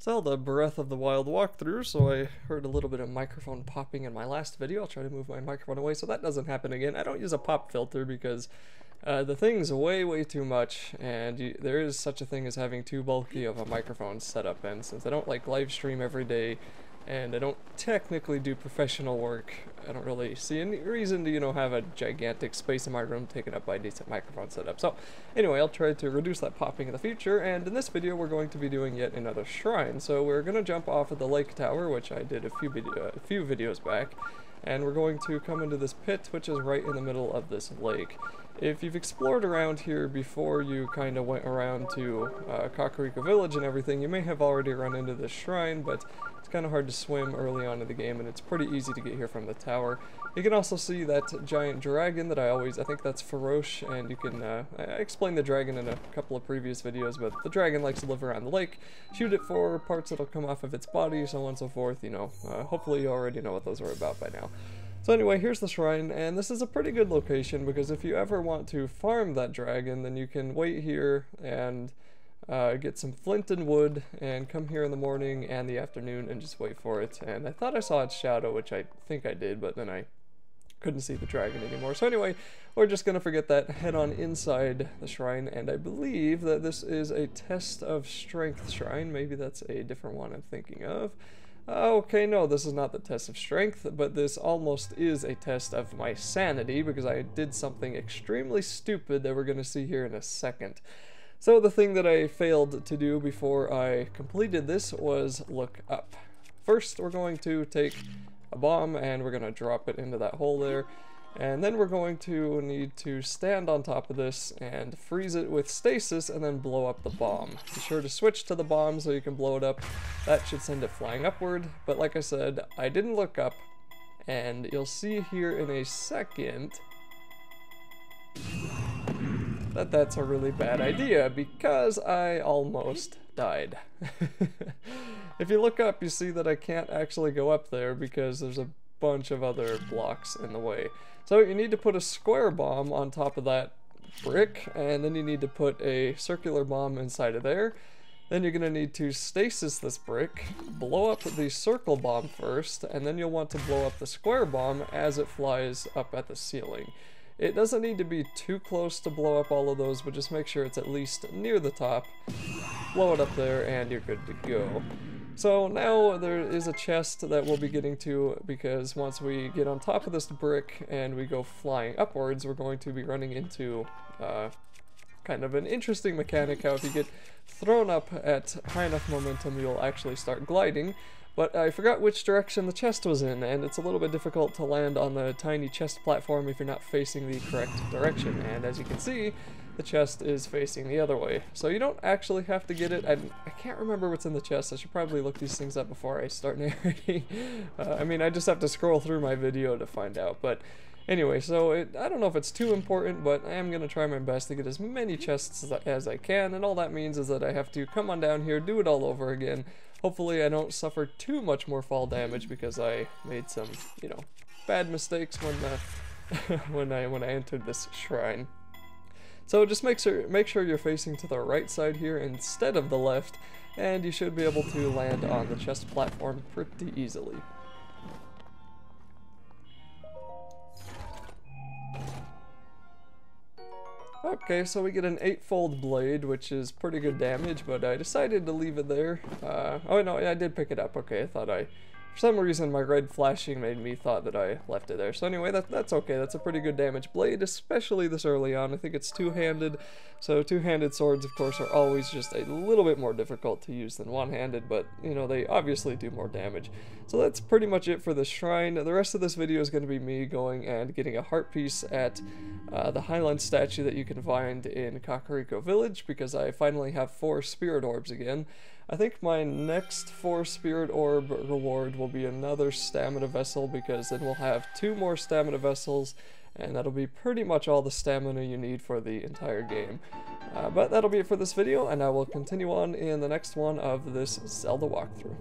Zelda Breath of the Wild walkthrough, so I heard a little bit of microphone popping in my last video. I'll try to move my microphone away so that doesn't happen again. I don't use a pop filter because the thing's way too much, and there is such a thing as having too bulky of a microphone setup, and since I don't like live stream every day, and I don't technically do professional work, I don't really see any reason to, have a gigantic space in my room taken up by a decent microphone setup. So anyway, I'll try to reduce that popping in the future, and in this video we're going to be doing yet another shrine. So we're going to jump off of the lake tower, which I did a few videos back, and we're going to come into this pit, which is right in the middle of this lake. If you've explored around here before you kind of went around to Kakariko Village and everything, you may have already run into this shrine, but it's kind of hard to swim early on in the game, and it's pretty easy to get here from the tower. You can also see that giant dragon that I think that's Farosh, and you can, I explained the dragon in a couple of previous videos, but the dragon likes to live around the lake. Shoot it for parts that'll come off of its body, so on and so forth, hopefully you already know what those are about by now. So anyway, here's the shrine, and this is a pretty good location because if you ever want to farm that dragon, then you can wait here and get some flint and wood and come here in the morning and the afternoon and just wait for it. And I thought I saw its shadow, which I think I did, but then I couldn't see the dragon anymore. So anyway, we're just gonna forget that, head on inside the shrine, and I believe that this is a test of strength shrine. Maybe that's a different one I'm thinking of. Okay, no, this is not the test of strength, but this almost is a test of my sanity because I did something extremely stupid that we're going to see here in a second. So the thing that I failed to do before I completed this was look up. First, we're going to take a bomb and we're going to drop it into that hole there. And then we're going to need to stand on top of this and freeze it with stasis and then blow up the bomb. Be sure to switch to the bomb so you can blow it up. That should send it flying upward. But like I said, I didn't look up, and you'll see here in a second that that's a really bad idea because I almost died. If you look up, you see that I can't actually go up there because there's a bunch of other blocks in the way. So you need to put a square bomb on top of that brick, and then you need to put a circular bomb inside of there. Then you're going to need to stasis this brick, blow up the circle bomb first, and then you'll want to blow up the square bomb as it flies up at the ceiling. It doesn't need to be too close to blow up all of those, but just make sure it's at least near the top. Blow it up there and you're good to go. So now there is a chest that we'll be getting to, because once we get on top of this brick and we go flying upwards, we're going to be running into kind of an interesting mechanic. How if you get thrown up at high enough momentum, you'll actually start gliding. But I forgot which direction the chest was in, and it's a little bit difficult to land on the tiny chest platform if you're not facing the correct direction. And as you can see, the chest is facing the other way. So you don't actually have to get it. I can't remember what's in the chest. I should probably look these things up before I start narrating. I mean, I just have to scroll through my video to find out. But anyway, so I don't know if it's too important, but I am going to try my best to get as many chests as I can. And all that means is that I have to come on down here, do it all over again. Hopefully I don't suffer too much more fall damage because I made some, bad mistakes when when I entered this shrine. So just make sure you're facing to the right side here instead of the left, and you should be able to land on the chest platform pretty easily. Okay, so we get an 8-fold blade, which is pretty good damage, but I decided to leave it there. Oh no, I did pick it up. Okay, for some reason my red flashing made me thought that I left it there. So anyway, that's okay. That's a pretty good damage blade, especially this early on. I think it's two-handed, so two-handed swords, of course, are always just a little bit more difficult to use than one-handed, but, they obviously do more damage. So that's pretty much it for the shrine. The rest of this video is going to be me going and getting a heart piece at the Highland statue that you can find in Kakariko Village, because I finally have 4 spirit orbs again. I think my next 4 spirit orb reward will be another stamina vessel, because then we'll have 2 more stamina vessels, and that'll be pretty much all the stamina you need for the entire game. But that'll be it for this video, and I will continue on in the next one of this Zelda walkthrough.